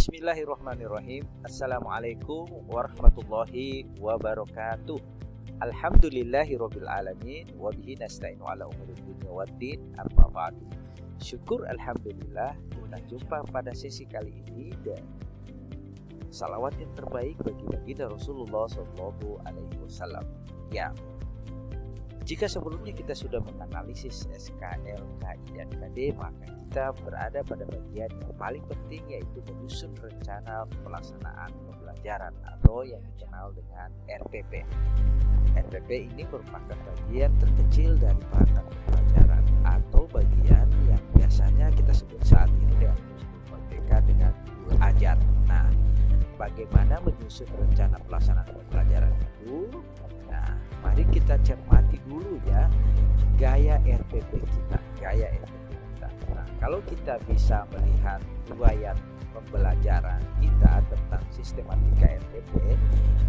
Bismillahirrahmanirrahim. Assalamualaikum warahmatullahi wabarakatuh. Alhamdulillahirabbil alamin wa bihi nasta'inu ala umuri dunya waddin. Amma ba'du. Syukur alhamdulillah kita jumpa pada sesi kali ini dan salawat yang terbaik bagi baginda Rasulullah sallallahu alaihi wasallam. Ya. Jika sebelumnya kita sudah menganalisis SKL, KI, dan KD, maka kita berada pada bagian yang paling penting, yaitu menyusun rencana pelaksanaan pembelajaran atau yang dikenal dengan RPP. RPP ini merupakan bagian terkecil dari mata pelajaran atau bagian yang biasanya kita sebut saat ini dengan merdeka dengan guru ajar. Nah, bagaimana menyusun rencana pelaksanaan pembelajaran itu? Nah, mari kita cermati dulu ya gaya RPP kita. Nah, kalau kita bisa melihat riwayat pembelajaran kita tentang sistematika RPP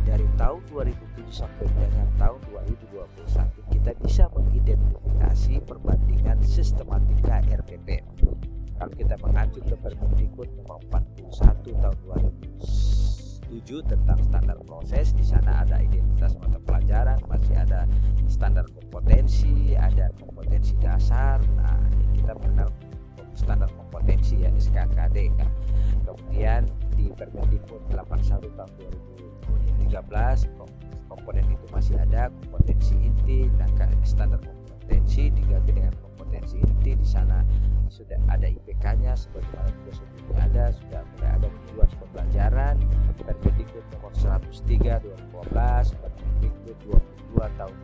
dari tahun 2007 sampai dengan tahun 2021, kita bisa mengidentifikasi perbandingan sistematika RPP. Kalau kita mengacu ke Permendikbud nomor 41 tahun 2007 tentang standar proses, di sana ada identitas mata pelajaran, masih ada standar kompetensi, ada kompetensi dasar. Nah, ini kita mengenal standar kompetensi ya, SKKD kan. Kemudian di Permendikbud 81 tahun 2013 komponen itu masih ada kompetensi inti. Nah, standar kompetensi diganti dengan kompetensi inti. Di sana sudah ada IPK-nya sebagaimana juga sebelumnya ada, sudah mulai ada tujuan pembelajaran. Permendikbud nomor 103 2012, Permendikbud 22 tahun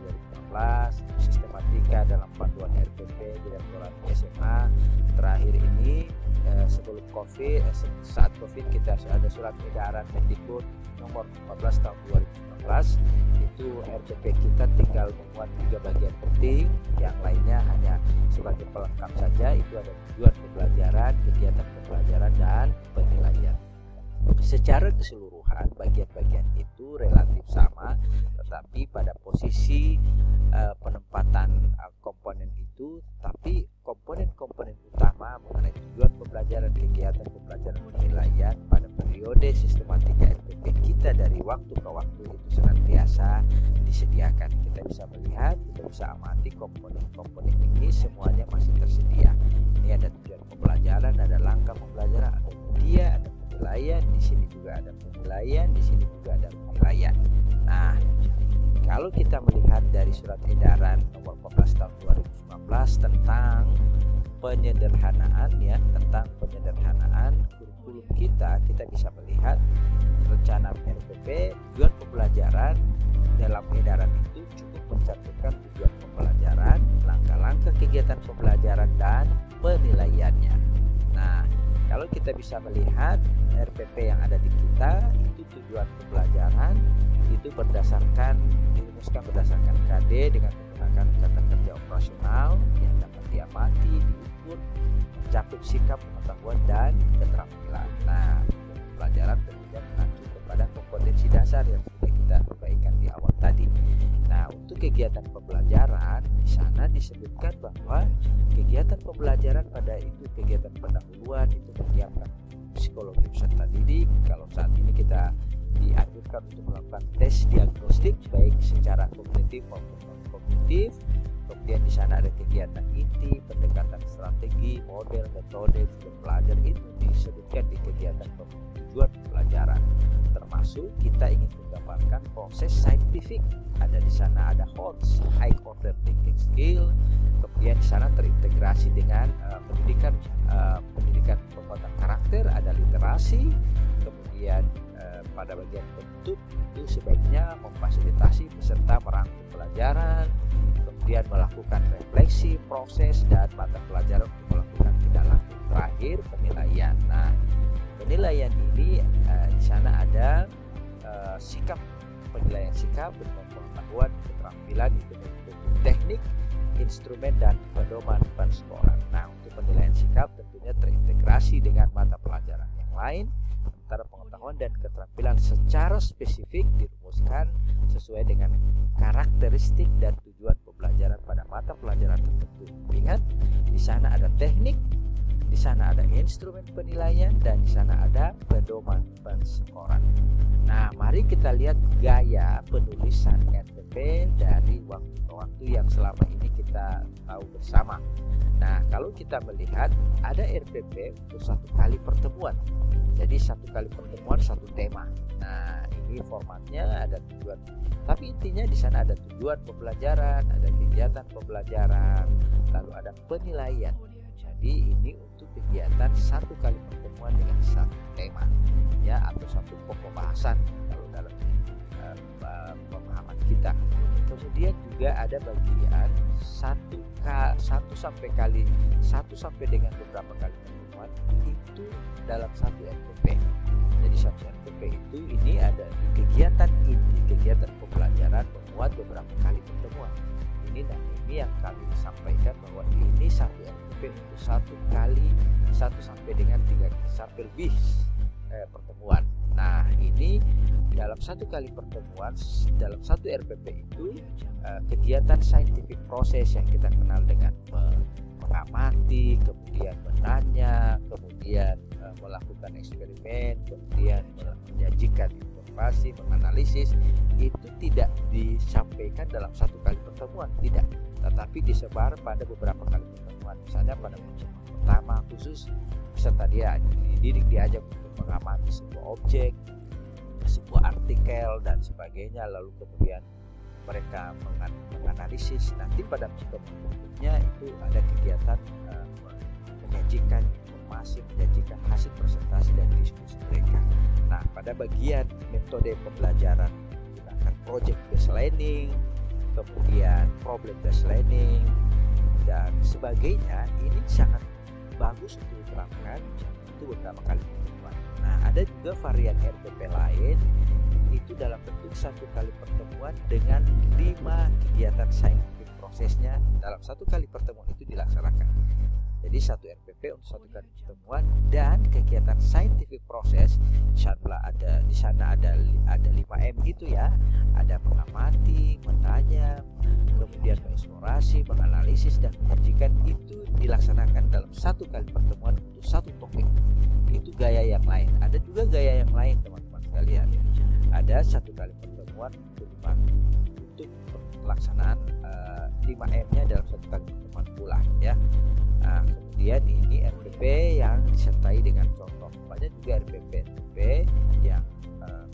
2016, sistematika dalam panduan RPP Direktorat SMA. Terakhir ini sebelum COVID, saat COVID kita ada surat edaran Mendikbud nomor 14 tahun 2019. Itu RPP kita tinggal memuat 3 bagian penting, yang lainnya hanya sebagai pelengkap saja. Itu ada tujuan pembelajaran, kegiatan pembelajaran, dan penilaian. Secara keseluruhan bagian-bagian itu relatif sama, tetapi pada posisi penempatan komponen itu, tapi komponen-komponen utama mengenai tujuan pembelajaran, kegiatan pembelajaran, penilaian pada periode sistematika RPP kita dari waktu ke waktu itu senantiasa disediakan. Kita bisa melihat, kita bisa amati komponen-komponen ini semuanya masih tersedia. Ini ada tujuan pembelajaran, ada langkah pembelajaran, ada media, ada penilaian, di sini juga ada penilaian, di sini juga ada penilaian. Nah, kalau kita melihat dari surat edaran nomor 14 tahun 2019 tentang penyederhanaan ya, tentang penyederhanaan kurikulum kita bisa melihat rencana RPP tujuan pembelajaran dalam edaran itu cukup mencantumkan tujuan pembelajaran, langkah-langkah kegiatan pembelajaran, dan penilaiannya. Nah, kalau kita bisa melihat RPP yang ada di kita itu tujuan pembelajaran itu dirumuskan berdasarkan KD dengan menggunakan kata kerja operasional yang dapat diamati, diukur, mencakup sikap, pengetahuan, dan keterampilan. Nah, pelajaran tentunya mengacu kepada kompetensi dasar yang sudah kita perbaikan di awal tadi. Nah, untuk kegiatan pembelajaran di sana disebutkan bahwa kegiatan pembelajaran pada itu kegiatan pendahuluan itu menyiapkan psikologi peserta didik. Kalau saat ini kita dianjurkan untuk melakukan tes diagnostik baik secara kognitif maupun non kognitif. Kemudian di sana ada kegiatan inti, pendekatan strategi, model, metode, tujuan pelajar itu disebutkan di kegiatan tujuan pembelajaran. Termasuk kita ingin menggambarkan proses saintifik. Ada di sana ada HOTS, High Order Thinking Skill. Kemudian di sana terintegrasi dengan pendidikan penguatan karakter, ada literasi. Kemudian pada bagian bentuk itu sebaiknya memfasilitasi peserta merangkum pelajaran, kemudian melakukan refleksi, proses, dan mata pelajaran untuk melakukan tindak lanjut. Terakhir penilaian. Nah, penilaian ini di sana ada penilaian sikap, pengetahuan, keterampilan itu bentuk teknik, instrumen, dan pedoman penskoran. Nah, untuk penilaian sikap tentunya terintegrasi dengan mata pelajaran yang lain. Sementara pengetahuan dan keterampilan secara spesifik dirumuskan sesuai dengan karakteristik dan tujuan pembelajaran pada mata pelajaran tertentu. Ingat, di sana ada teknik, di Di sana ada instrumen penilaian dan di sana ada pedoman penskoran. Nah, mari kita lihat gaya penulisan RPP dari waktu ke waktu yang selama ini kita tahu bersama. Nah, kalau kita melihat ada RPP untuk satu kali pertemuan. Jadi satu kali pertemuan satu tema. Nah, ini formatnya ada tujuan. Tapi intinya di sana ada tujuan pembelajaran, ada kegiatan pembelajaran, lalu ada penilaian. Jadi ini untuk kegiatan satu kali pertemuan dengan satu tema, ya, atau satu pokok bahasan kalau dalam pemahaman kita. Kemudian juga ada bagian satu sampai dengan beberapa kali pertemuan itu dalam satu RPP. Jadi satu RPP itu ini ada di kegiatan inti, kegiatan pembelajaran memuat beberapa kali pertemuan. Ini yang kami sampaikan bahwa ini satu RPP untuk satu sampai dengan 3 sampai lebih pertemuan. Nah, ini dalam satu kali pertemuan dalam satu RPP itu kegiatan scientific process yang kita kenal dengan mengamati, kemudian menanya, kemudian melakukan eksperimen, kemudian menyajikan informasi, menganalisis, itu tidak disampaikan dalam satu kali pertemuan, tidak, tetapi disebar pada beberapa kali pertemuan. Misalnya pada pertemuan pertama khusus peserta dia dididik, diajak untuk mengamati sebuah objek, sebuah artikel dan sebagainya, lalu kemudian mereka menganalisis. Nanti pada pertemuan berikutnya itu ada kegiatan menyajikan informasi, menyajikan hasil presentasi dan diskusi mereka. Nah, pada bagian metode pembelajaran menggunakan project based learning, kemudian problem based learning dan sebagainya, ini sangat bagus untuk diterapkan itu beberapa kali pertemuan. Nah, ada juga varian RPP lain itu dalam bentuk satu kali pertemuan dengan 5 kegiatan scientific prosesnya dalam satu kali pertemuan itu dilaksanakan. Jadi satu RPP untuk satu kali pertemuan dan kegiatan scientific process di sana ada 5M itu ya, ada mengamati, menanya, kemudian mengeksplorasi, menganalisis dan menyajikan, itu dilaksanakan dalam satu kali pertemuan untuk satu topik. Itu gaya yang lain. Ada juga gaya yang lain teman-teman sekalian. Ada satu kali pertemuan untuk pelaksanaan 5M-nya dalam satu kali pertemuan pula ya. Nah, kemudian ini RPP yang disertai dengan contoh. Banyak juga RPP yang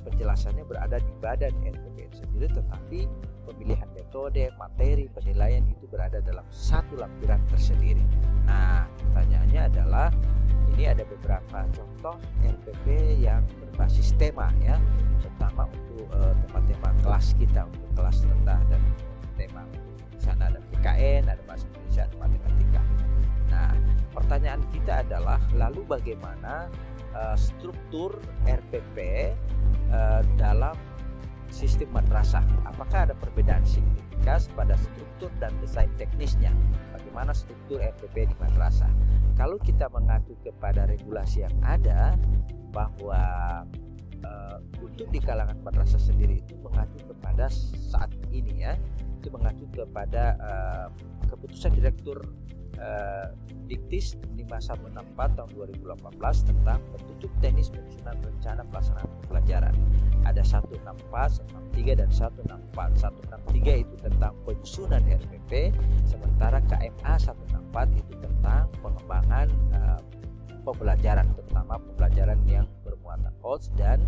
penjelasannya berada di badan RPP itu sendiri, tetapi pemilihan metode, materi, penilaian itu berada dalam satu lampiran tersendiri. Nah, pertanyaannya adalah ini ada beberapa contoh RPP yang berbasis tema ya, terutama untuk tema-tema kelas kita, untuk kelas rendah dan tema di sana ada PKN, ada bahasa Indonesia, ada matematika. Nah, pertanyaan kita adalah lalu bagaimana struktur RPP dalam sistem madrasah? Apakah ada perbedaan signifikan pada struktur dan desain teknisnya? Bagaimana struktur RPP di madrasah? Kalau kita mengacu kepada regulasi yang ada, bahwa untuk di kalangan madrasah sendiri itu mengacu kepada saat ini ya, itu mengacu kepada keputusan Direktur Diktis 5164 tahun 2018 tentang petunjuk teknis penyusunan rencana pelaksanaan pembelajaran. Ada 164, 163 dan 164. 163 itu tentang penyusunan RPP, sementara KMA 164 itu tentang pengembangan pembelajaran, terutama pembelajaran yang bermuatan HOTS dan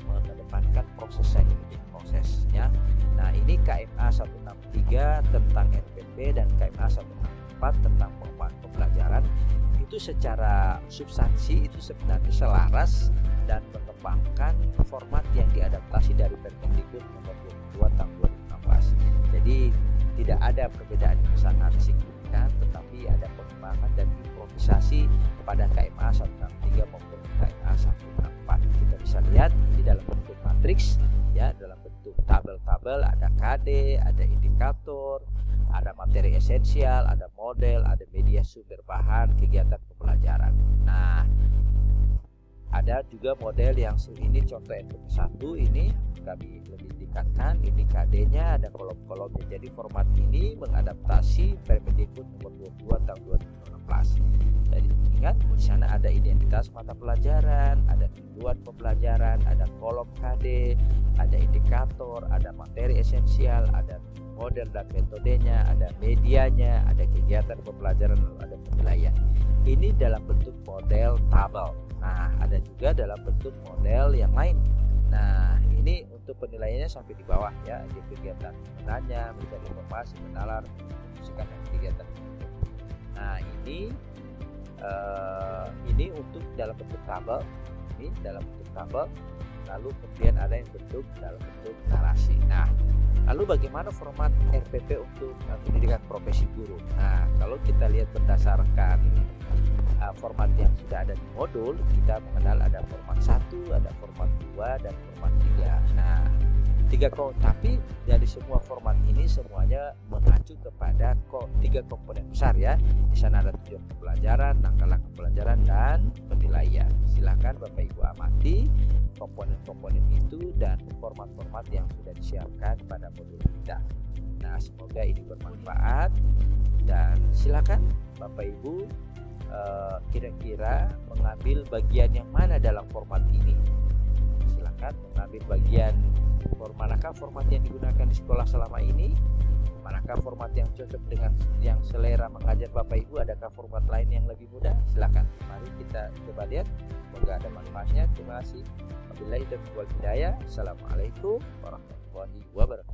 mengedepankan proses scientific prosesnya. Nah, ini KMA 163 tentang RPP dan KMA 164 tentang pengembangan pembelajaran. Itu secara substansi itu sebenarnya selaras dan mengembangkan format yang diadaptasi dari Permendikbud nomor 22 tahun 2016. Jadi tidak ada perbedaan yang sangat signifikan, tetapi ada pengembangan dan improvisasi pada KMA 163 maupun KMA 164. Kita bisa lihat di dalam bentuk matriks ya, dalam bentuk tabel-tabel, ada KD, ada indikator, ada materi esensial, ada model, ada media sumber bahan kegiatan pembelajaran. Nah, Ada juga model yang ini contoh RPP1 ini kami lebih tingkatkan, ini KD-nya ada kolom-kolomnya. Jadi format ini mengadaptasi Permendikbud nomor 22 tahun 2016. Jadi ingat di sana ada identitas mata pelajaran, ada tujuan pembelajaran, ada kolom KD, ada indikator, ada materi esensial, ada model dan metodenya, ada medianya, ada kegiatan pembelajaran, lalu ada penilaian. Ini dalam bentuk model tabel. Nah, ada juga dalam bentuk model yang lain. Nah, ini untuk penilaiannya sampai di bawah ya, di kegiatan menanya, mencari informasi, menalar, mengusulkan kegiatan. Nah, ini untuk dalam bentuk tabel, ini dalam bentuk tabel. Lalu kemudian ada yang bentuk dalam bentuk narasi. Nah, lalu bagaimana format RPP untuk pendidikan profesi guru? Nah, kalau kita lihat berdasarkan format yang sudah ada di modul, kita mengenal ada format 1, ada format 2, dan format 3. Nah, tapi dari semua format ini semuanya mengacu kepada 3 komponen besar ya. Di sana ada tujuan pembelajaran, langkah-langkah pembelajaran, dan penilaian. Silakan Bapak Ibu amati komponen-komponen itu dan format-format yang sudah disiapkan pada modul kita. Nah, semoga ini bermanfaat dan silakan Bapak Ibu kira-kira mengambil bagian yang mana dalam format ini. Silakan mengambil bagian manakah format yang digunakan di sekolah selama ini, manakah format yang cocok dengan yang selera mengajar Bapak Ibu, adakah format lain yang lebih mudah. Silakan, mari kita coba lihat, semoga ada manfaatnya. Terima kasih. Wabillahi taufiq wal hidayah. Assalamualaikum warahmatullahi wabarakatuh.